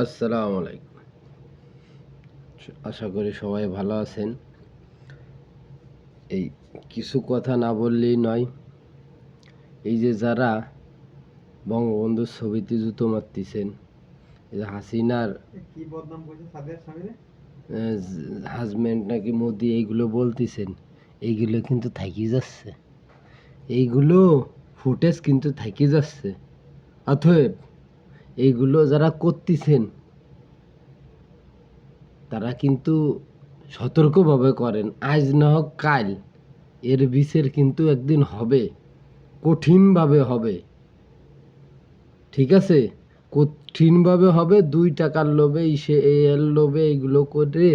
আসসালামু আলাইকুম। আশা করি সবাই ভালো আছেন। এই কিছু কথা না বললেই নয়। এই যে যারা বঙ্গবন্ধুর ছবিতে জুতো মারতেছেন, এই যে হাসিনার কি বদনাম করছে সাদিয়ার স্বামীরে? হাজবেন্ড নাকি মোদি এইগুলো বলতেছেন, এইগুলো কিন্তু থাকি যাচ্ছে। এইগুলো ফুটেজ কিন্তু থাকি যাচ্ছে। অতএব এইগুলো যারা করতেছেন তারা কিন্তু সতর্কভাবে করেন। আজ না হোক কাল এর বিচার কিন্তু একদিন হবে, কঠিনভাবে হবে। ঠিক আছে, কঠিনভাবে হবে। 2 টাকার লোভে সে এর লোভে এইগুলো করে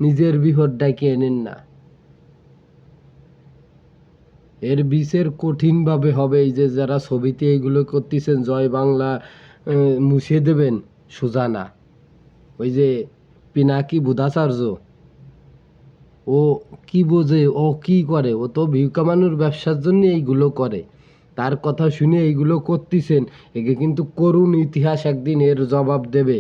নিজের বিপদ ডাকে এনেন না। এর বিচার কঠিনভাবে হবে। এই যে যারা ছবিতে এইগুলো করতেছেন, জয় বাংলা মুছে দেবেন, সোজা না। ওই যে পিনাকি বুধাচার্য, ও কি বোঝে, ও কি করে? ও তো ভিউ কামানোর ব্যবসার জন্য এইগুলো করে। তার কথা শুনে এইগুলো করতেছেন, একে কিন্তু করুণ ইতিহাস একদিন এর জবাব দেবে।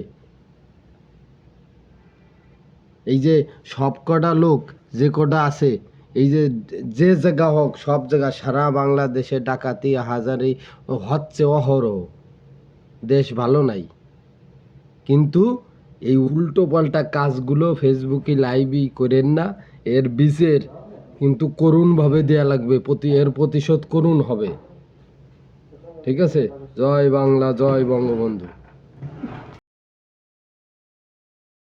এই যে সব কটা লোক যে কটা আছে, এই যে যে জায়গা হোক, সব জায়গা সারা বাংলাদেশে ডাকাতি হাজারি হচ্ছে অহরহ। দেশ ভালো নাই, কিন্তু এই উল্টো পাল্টা কাজগুলো ফেসবুকে লাইভই করেন না। এর বিচার কিন্তু করুণভাবে দেয়া লাগবে, এর প্রতিশোধ করুণ হবে। ঠিক আছে? জয় বাংলা, জয় বঙ্গবন্ধু।